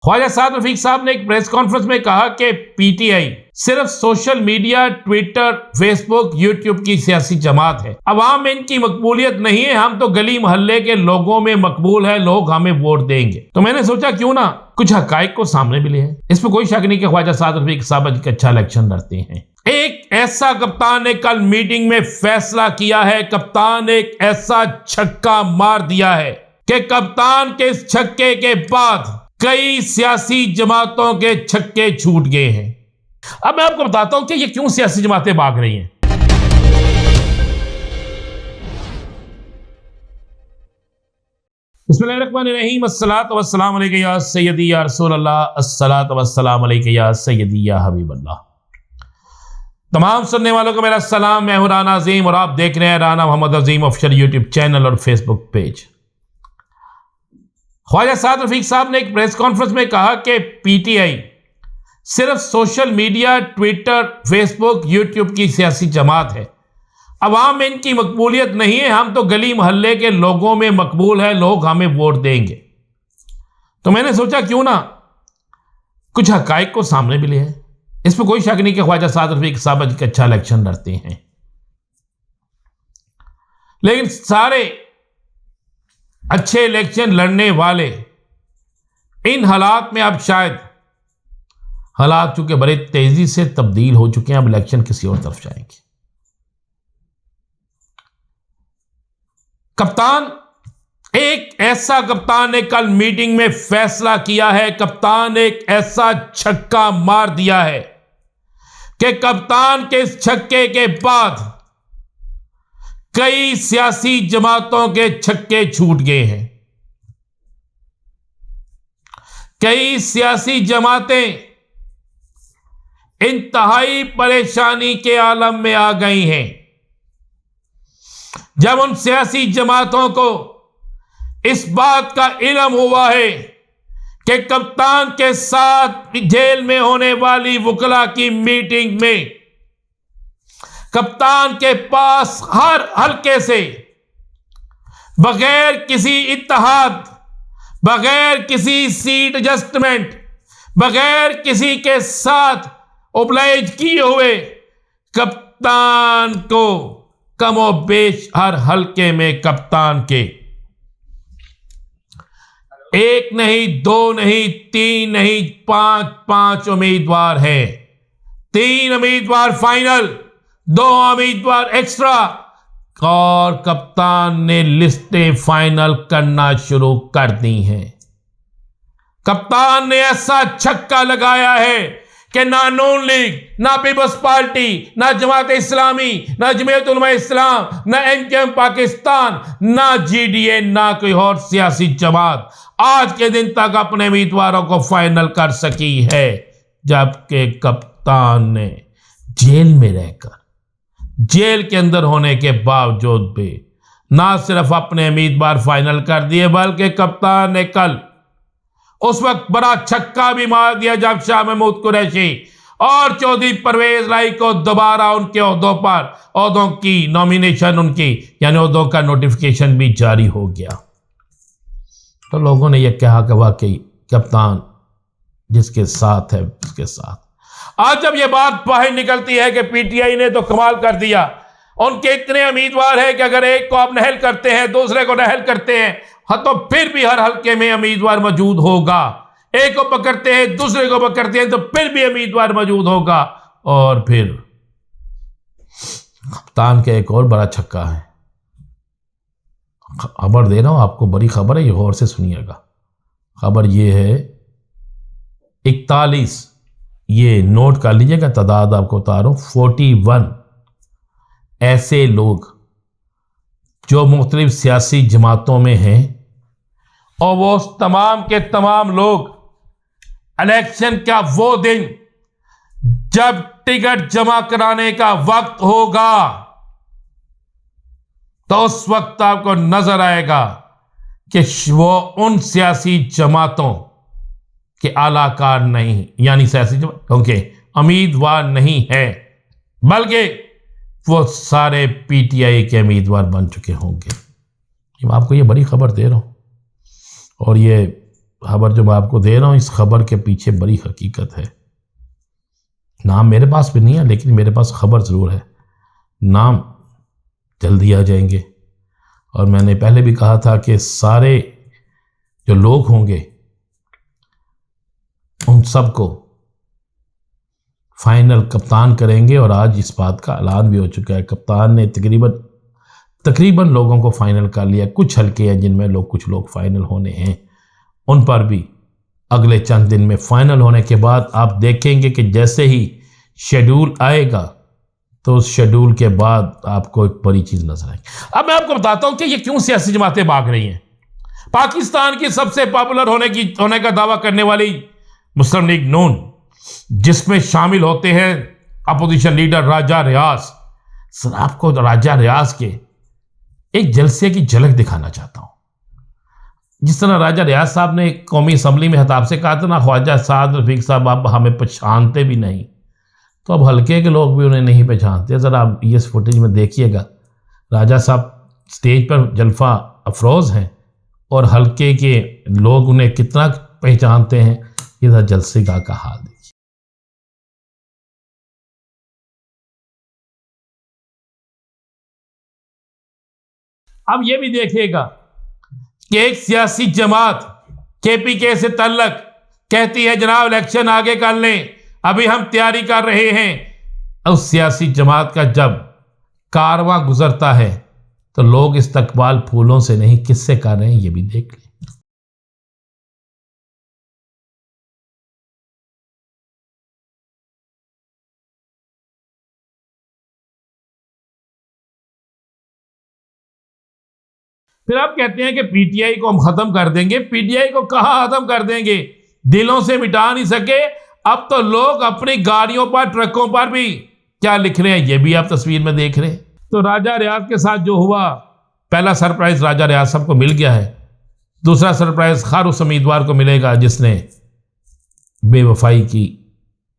ख्वाजा साद रफीक साहब ने एक प्रेस कॉन्फ्रेंस में कहा कि पीटीआई सिर्फ social media, Twitter, Facebook, YouTube की सियासी जमात है। अवाम में इनकी मकबूलियत नहीं है, हम तो गली मोहल्ले के लोगों में मकबूल है, लोग हमें वोट देंगे। तो मैंने सोचा क्यों ना कुछ हकाइक को सामने भी ले आए। इसमें कोई शक नहीं कि ख्वाजा साद रफीक साहब अच्छा इलेक्शन लड़ते हैं। एक ऐसा कप्तान ने कल मीटिंग में फैसला किया है, कप्तान ने एक ऐसा छक्का मार दिया है कि कप्तान के इस छक्के के बाद कई सियासी जमातों के छक्के छूट गए हैं। अब मैं आपको बताता हूं कि ये क्यों सियासी जमातें भाग रही हैं। बिस्मिल्लाहिर्रहमानिर्रहीम, अस्सलातु वस्सलामु अलैका या सय्यदी या रसूल अल्लाह, अस्सलातु वस्सलामु अलैका या सय्यदी या हबीब अल्लाह। तमाम सुनने वालों को मेरा सलाम। मैं हूं राना अजीम और आप देख रहे हैं राना मोहम्मद अजीम ऑफिशियल यूट्यूब चैनल और फेसबुक पेज। ख्वाजा साद रफीक साहब ने एक प्रेस कॉन्फ्रेंस में कहा कि पीटीआई सिर्फ social media, Twitter, Facebook, YouTube की सियासी जमात है। अवाम में इनकी मकबूलियत नहीं है, हम तो गली मोहल्ले के लोगों में मकबूल है, लोग हमें वोट देंगे। तो मैंने सोचा क्यों ना कुछ हकाइक को सामने भी ले आए। इसमें कोई शक नहीं कि ख्वाजा साद रफीक साहब अच्छा इलेक्शन लड़ते हैं, लेकिन सारे अच्छे इलेक्शन लड़ने वाले इन हालात में अब शायद हालात चूंकि बड़े तेजी से तब्दील हो चुके हैं, अब इलेक्शन किसी और तरफ जाएंगे। कप्तान, एक ऐसा कप्तान ने कल मीटिंग में फैसला किया है, कप्तान ने एक ऐसा छक्का मार दिया है कि कप्तान के इस छक्के के बाद कई सियासी जमातों के छक्के छूट गए हैं। कई सियासी जमातें इंतहाई परेशानी के आलम में आ गई हैं। जब उन सियासी जमातों को इस बात का इल्म हुआ है कि कप्तान के साथ जेल में होने वाली वकला की मीटिंग में कप्तान के पास हर हल्के से बगैर किसी इत्तेहाद, बगैर किसी सीट एडजस्टमेंट, बगैर किसी के साथ ओब्लाइज किए हुए कप्तान को कमो बेश हर हल्के में कप्तान के एक नहीं, दो नहीं, तीन नहीं, पांच उम्मीदवार हैं। 3 उम्मीदवार फाइनल, 2 उम्मीदवार एक्स्ट्रा, और कप्तान ने लिस्टें फाइनल करना शुरू कर दी हैं। कप्तान ने ऐसा छक्का लगाया है कि ना नून लीग, ना पीपल्स पार्टी, ना जमात इस्लामी, ना जमीयत उलमा इस्लाम, ना एमकेएम पाकिस्तान, ना जीडीए, ना कोई और सियासी जमात आज के दिन तक अपने उम्मीदवारों को फाइनल कर सकी है, जबकि कप्तान ने जेल में रहकर, जेल के अंदर होने के बावजूद भी ना सिर्फ अपने उम्मीदवार फाइनल कर दिए, बल्कि कप्तान ने कल उस वक्त बड़ा छक्का भी मार दिया जब शाह महमूद कुरैशी और चौधरी परवेज लाई को दोबारा उनके ओहदों पर, ओहदों की नॉमिनेशन, उनकी यानी ओहदों का नोटिफिकेशन भी जारी हो गया। तो लोगों ने यह कहा कि वाकई कप्तान जिसके साथ है उसके साथ। आज जब यह बात बाहर निकलती है कि पीटीआई ने तो कमाल कर दिया, उनके इतने उम्मीदवार हैं कि अगर एक को आप नहल करते हैं, दूसरे को नहल करते हैं, हाँ, तो फिर भी हर हल्के में उम्मीदवार मौजूद होगा। एक को पकड़ते हैं, दूसरे को पकड़ते हैं, तो फिर भी उम्मीदवार मौजूद होगा। और फिर कप्तान का एक और बड़ा छक्का है, खबर दे रहा हूं आपको, बड़ी खबर है, ये गौर से सुनिएगा। खबर ये है 41, ये नोट कर लीजिएगा, तादाद आपको बता रहा हूं, 41 ऐसे लोग जो मुख्तलिफ सियासी जमातों में हैं, और वो तमाम के तमाम लोग इलेक्शन का वो दिन जब टिकट जमा कराने का वक्त होगा, तो उस वक्त आपको नजर आएगा कि वो उन सियासी जमातों के आलाकार नहीं, यानी सियासी जमात क्योंकि उम्मीदवार नहीं है, बल्कि वो सारे पीटीआई के उम्मीदवार बन चुके होंगे। मैं आपको ये बड़ी खबर दे रहा हूं, और ये खबर जो मैं आपको दे रहा हूँ, इस खबर के पीछे बड़ी हकीकत है। नाम मेरे पास भी नहीं है, लेकिन मेरे पास खबर ज़रूर है। नाम जल्दी आ जाएंगे। और मैंने पहले भी कहा था कि सारे जो लोग होंगे उन सबको फाइनल कप्तान करेंगे, और आज इस बात का ऐलान भी हो चुका है। कप्तान ने तकरीबन लोगों को फाइनल कर लिया। कुछ हल्के हैं जिनमें कुछ लोग फाइनल होने हैं, उन पर भी अगले चंद दिन में फाइनल होने के बाद आप देखेंगे कि जैसे ही शेड्यूल आएगा तो उस शेड्यूल के बाद आपको एक बड़ी चीज़ नजर आएगी। अब मैं आपको बताता हूं कि ये क्यों सियासी जमातें भाग रही हैं। पाकिस्तान की सबसे पॉपुलर होने का दावा करने वाली मुस्लिम लीग नून, जिसमें शामिल होते हैं अपोजिशन लीडर राजा रियाज। सर, आपको राजा रियाज के एक जलसे की झलक दिखाना चाहता हूं। जिस तरह राजा रियाज साहब ने कौमी असम्बली में खिताब से कहा था ना, ख्वाजा साद रफीक साहब आप हमें पहचानते भी नहीं, तो अब हल्के के लोग भी उन्हें नहीं पहचानते। ज़रा आप इस फुटेज में देखिएगा, राजा साहब स्टेज पर जलफा अफरोज़ हैं और हल्के के लोग उन्हें कितना पहचानते हैं। ये जलसे का हाल देखिए। अब ये भी देखिएगा कि एक सियासी जमात केपीके से तल्लक कहती है जनाब इलेक्शन आगे कर लें, अभी हम तैयारी कर रहे हैं। उस सियासी जमात का जब कारवां गुजरता है तो लोग इस्तकबाल फूलों से नहीं किससे कर रहे हैं, ये भी देख लें। फिर आप कहते हैं कि पीटीआई को हम खत्म कर देंगे। पीटीआई को कहां खत्म कर देंगे, दिलों से मिटा नहीं सके। अब तो लोग अपनी गाड़ियों पर, ट्रकों पर भी क्या लिख रहे हैं ये भी आप तस्वीर में देख रहे हैं। तो राजा रियाज के साथ जो हुआ, पहला सरप्राइज राजा रियाज साहब को मिल गया है। दूसरा सरप्राइज हर उस उम्मीदवार को मिलेगा जिसने बेवफाई की।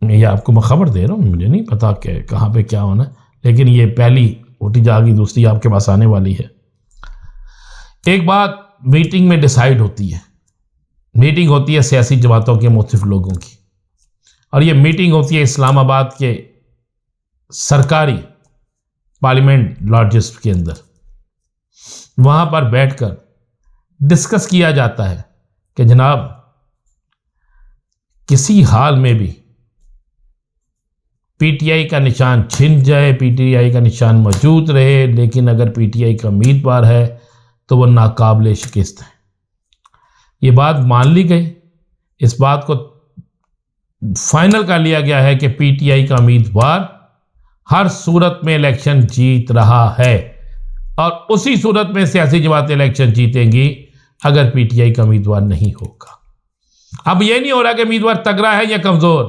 ये आपको मैं खबर दे रहा हूँ, मुझे नहीं पता कि कहाँ पे क्या होना, लेकिन ये पहली उठी जागी, दूसरी आपके पास आने वाली है। एक बात मीटिंग में डिसाइड होती है, मीटिंग होती है सियासी जमातों के मुख्तलिफ लोगों की, और ये मीटिंग होती है इस्लामाबाद के सरकारी पार्लियामेंट लॉजेस के अंदर। वहाँ पर बैठकर डिस्कस किया जाता है कि जनाब किसी हाल में भी पीटीआई का निशान छिन जाए, पीटीआई का निशान मौजूद रहे, लेकिन अगर पीटीआई का उम्मीदवार है तो वह नाकाबिले शिकस्त है। ये बात मान ली गई। इस बात को फाइनल कर लिया गया है कि पीटीआई का उम्मीदवार हर सूरत में इलेक्शन जीत रहा है, और उसी सूरत में सियासी जमातें इलेक्शन जीतेंगी अगर पीटीआई का उम्मीदवार नहीं होगा। अब यह नहीं हो रहा कि उम्मीदवार तगड़ा है या कमजोर,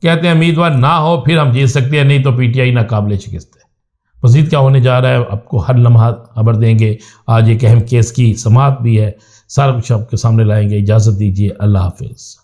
कहते हैं उम्मीदवार ना हो फिर हम जीत सकते हैं, नहीं तो पीटीआई नाकाबिले शिकस्त है। मज़ीद क्या होने जा रहा है आपको हर लम्हा खबर देंगे। आज एक अहम केस की समाअत भी है, सारा कुछ आपके सामने लाएंगे। इजाज़त दीजिए, अल्लाह हाफिज़।